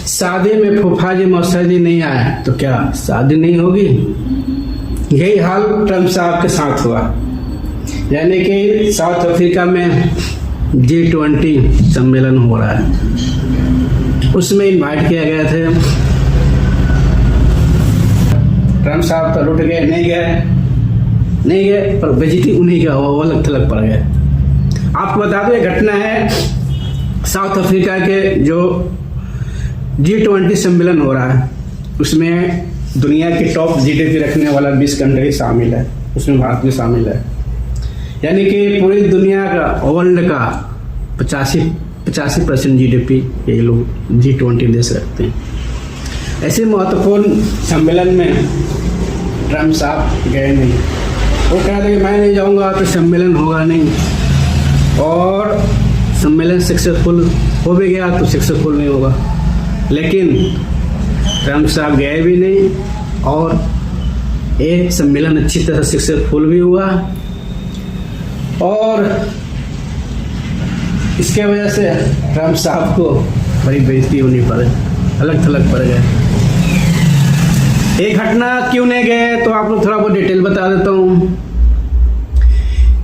शादी में फूफाजी मौसाजी नहीं आए तो क्या शादी नहीं होगी? यही हाल ट्रम्प साहब के साथ हुआ। यानी कि साउथ अफ्रीका में G20 सम्मेलन हो रहा है, उसमें इनवाइट किया गए थे। ट्रम्प साहब तो लुट गए, नहीं गए पर बेइज्जती उन्हीं का हुआ, वो अलग थलग पड़ गए। आपको बता दो, ये घटना है साउथ अफ्रीका के जो G20 सम्मेलन हो रहा है, उसमें दुनिया की टॉप GDP रखने वाला 20 कंट्री शामिल है, उसमें भारत भी शामिल है। यानी कि पूरी दुनिया का, वर्ल्ड का 85% GDP ये लोग G20 देश रखते हैं। ऐसे महत्वपूर्ण सम्मेलन में ट्रम्प साहब गए नहीं। वो कह रहे कि मैं नहीं जाऊंगा तो सम्मेलन होगा नहीं, और सम्मेलन सक्सेसफुल हो भी गया तो सक्सेसफुल नहीं होगा। लेकिन ट्रम्प साहब गए भी नहीं और ये सम्मेलन अच्छी तरह सक्सेसफुल भी हुआ, और इसके वजह से ट्रम्प साहब को बड़ी बेइज्जती होनी पड़े, अलग थलग पड़ गए। एक घटना क्यों नहीं गए तो आप लोग थोड़ा बहुत डिटेल बता देता हूँ।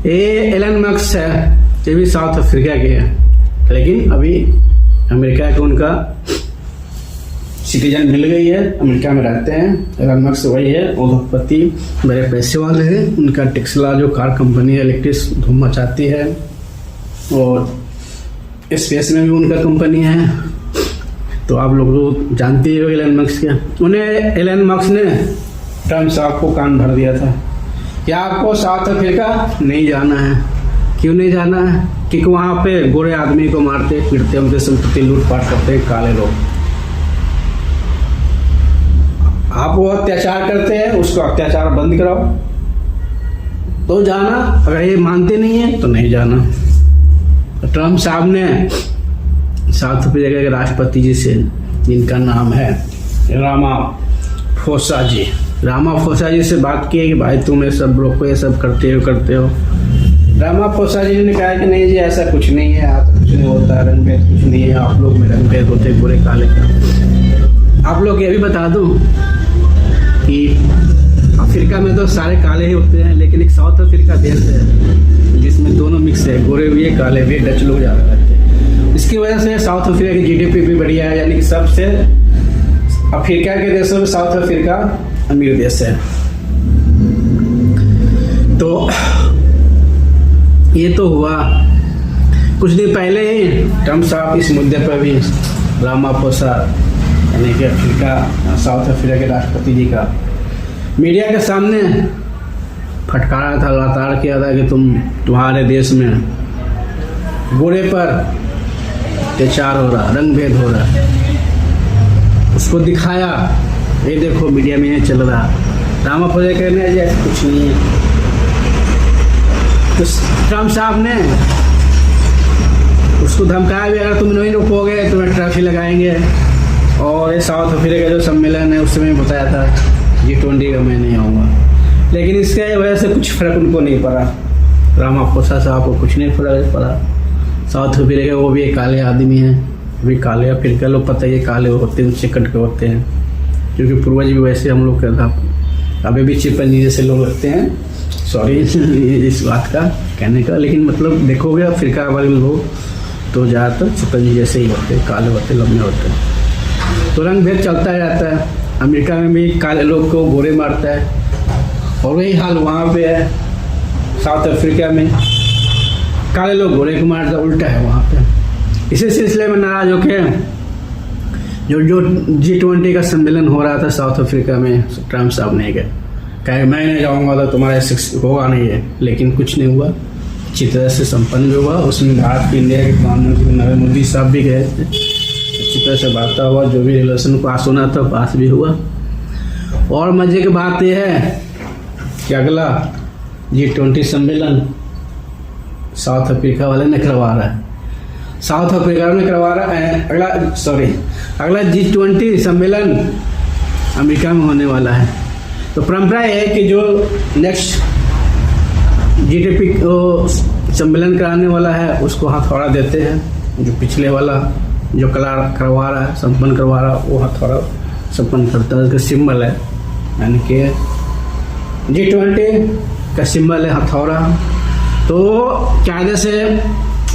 ये एलन मस्क है, ये भी साउथ अफ्रीका के हैं, लेकिन अभी अमेरिका को उनका सिटीजन मिल गई है, अमेरिका में रहते हैं। एलन मस्क वही है, उद्योगपति, बड़े पैसे वाले हैं। उनका टेस्ला जो कार कंपनी है, इलेक्ट्रिक धूम मचाती है, और स्पेस में भी उनका कंपनी है। तो आप लोग जानते ही हो एलन मस्क के। उन्हें एलन मस्क ने ट्रम्प साहब को कान भर दिया था कि आपको साउथ अफ्रीका नहीं जाना है। क्यों नहीं जाना है? क्योंकि वहाँ पे गोरे आदमी को मारते पीटते, उनके संपत्ति लूटपाट करते हैं काले लोग। आप वो अत्याचार करते हैं, उसको अत्याचार बंद कराओ तो जाना। अगर ये मानते नहीं है तो नहीं जाना। तो ट्रम्प साहब ने साउथ अफ्रीका के राष्ट्रपति जी से, जिनका नाम है रामाफोसा जी से बात की कि भाई तुम ये सब लोग को ये सब करते हो। रामाफोसा जी ने कहा कि नहीं जी, ऐसा कुछ नहीं है, आप कुछ नहीं होता, रंग भेद कुछ नहीं है, आप लोग में रंग भेद होते गोरे काले का। आप लोग ये भी बता दूं कि अफ्रीका में तो सारे काले ही होते हैं, लेकिन एक साउथ अफ्रीका देश है जिसमें दोनों मिक्स है, गोरे भी है काले भी, डच लोग ज़्यादा रहते हैं। इसकी वजह से साउथ अफ्रीका की GDP भी बढ़िया है। यानी कि सबसे अफ्रीका के देशों में साउथ अफ्रीका अमीर देश है। तो ये तो हुआ। कुछ दिन पहले ही ट्रम्प साहब इस मुद्दे पर भी रामाफोसा यानी कि साउथ अफ्रीका के राष्ट्रपति जी का मीडिया के सामने फटकारा था, लगातार किया था कि तुम्हारे देश में गोरे पर अत्याचार हो रहा, रंग भेद हो रहा। उसको दिखाया, ये देखो मीडिया में ये चल रहा। रामाफोसा कहने जैसे कुछ नहीं है। तो ट्रम्प साहब ने उसको धमकाया भी, अगर तुम नहीं रोकोगे तुम्हें ट्रैफिक लगाएंगे। और ये साउथ अफ्रीका का जो सम्मेलन है उसमें बताया था G20 का मैं नहीं आऊँगा, लेकिन इसके वजह से कुछ फर्क उनको नहीं पड़ा। रामाफोसा साहब को कुछ नहीं फर्क पड़ा। साउथ अफ्रीका वो भी एक काले आदमी हैं, भी काले अफ्रीका लोग पता ही काले होते हैं, उनसे कट के होते हैं, क्योंकि पूर्वज भी वैसे हम लोग का था। अभी भी चिपंजी जैसे लोग लगते हैं, सॉरी इस बात का कहने का, लेकिन मतलब देखोगे अफ्रीका वाले लोग तो ज़्यादातर चिपंजी जैसे ही होते हैं, काले होते, लंबे होते हैं। तो रंग भेद चलता रहता है। अमेरिका में भी काले लोग को गोरे मारता है, और वही हाल वहाँ पे है साउथ अफ्रीका में, काले लोग गोरे को मारता, उल्टा है वहाँ पे। इसी सिलसिले में नाराज होके जो G20 का सम्मेलन हो रहा था साउथ अफ्रीका में, ट्रम्प साहब नहीं गए। कहे मैं नहीं जाऊँगा तो तुम्हारा होगा नहीं है, लेकिन कुछ नहीं हुआ, अच्छी तरह से संपन्न भी हुआ। उसमें भारत के, इंडिया के प्रधानमंत्री नरेंद्र मोदी साहब भी गए थे, अच्छी तरह से बात हुआ, जो भी रिलेशन पास होना था पास भी हुआ। और मजे की बात यह है कि अगला G20 सम्मेलन साउथ अफ्रीका वाले ने करवा रहा है, साउथ अफ्रीका में करवा रहा है। अगला G20 सम्मेलन अमेरिका में होने वाला है। तो परंपरा है कि जो नेक्स्ट GDP सम्मेलन कराने वाला है उसको हथौड़ा देते हैं, जो पिछले वाला जो कला करवा रहा है, संपन्न करवा रहा है, वो हथौड़ा संपन्न करता है। उसका सिंबल है, यानी कि G20 का सिंबल है हथौड़ा। तो कायदे से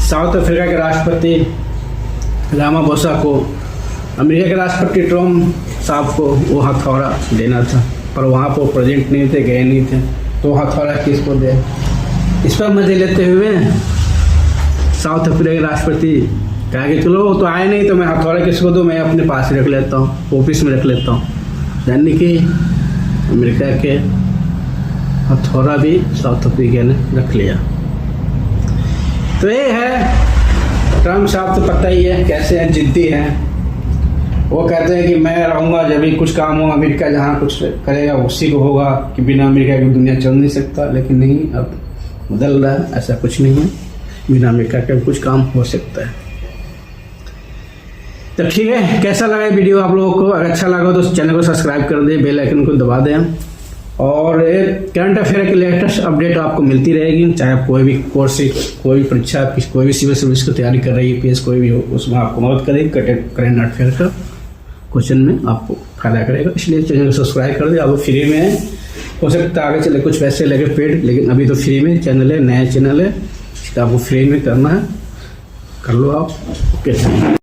साउथ अफ्रीका के राष्ट्रपति रामाफोसा को अमेरिका के राष्ट्रपति ट्रम्प साहब को वो हथौड़ा देना था, पर वहाँ पर प्रेजेंट नहीं थे, गए नहीं थे, तो हथौड़ा किसको दे। इस पर मजे लेते हुए साउथ अफ्रीका के राष्ट्रपति कहा कि चलो वो तो आए नहीं, तो मैं हथौड़ा किसको दूँ, मैं अपने पास ही रख लेता हूँ, ऑफिस में रख लेता हूँ। यानी कि अमेरिका के हथौड़ा भी साउथ अफ्रीका ने रख लिया। तो ये है ट्रम्प साहब, तो पता ही है कैसे हैं, जिद्दी हैं। वो कहते हैं कि मैं रहूँगा जब भी कुछ काम हो, अमेरिका जहाँ कुछ करेगा उसी को होगा, कि बिना अमेरिका की दुनिया चल नहीं सकता। लेकिन नहीं, अब बदल रहा है, ऐसा कुछ नहीं है, बिना अमेरिका के कुछ काम हो सकता है। तो ठीक है, कैसा लगा वीडियो आप लोगों को? अगर अच्छा लगा तो चैनल को सब्सक्राइब कर दें, बेल आइकन को दबा दें, और करंट अफेयर की लेटेस्ट अपडेट आपको मिलती रहेगी। चाहे आप कोई भी कोर्स, कोई भी परीक्षा, कोई भी सिविल सर्विस की तैयारी कर रही है, PS कोई भी हो, उसमें आपको मदद करेगी। करंट अफेयर का क्वेश्चन में आपको फायदा करेगा, इसलिए चैनल को सब्सक्राइब कर दें। आपको फ्री में है, हो सकता है आगे चले कुछ पैसे लगे पेड, लेकिन अभी तो फ्री में चैनल है, नया चैनल है, इसका आपको फ्री में करना है, कर लो आप। ओके।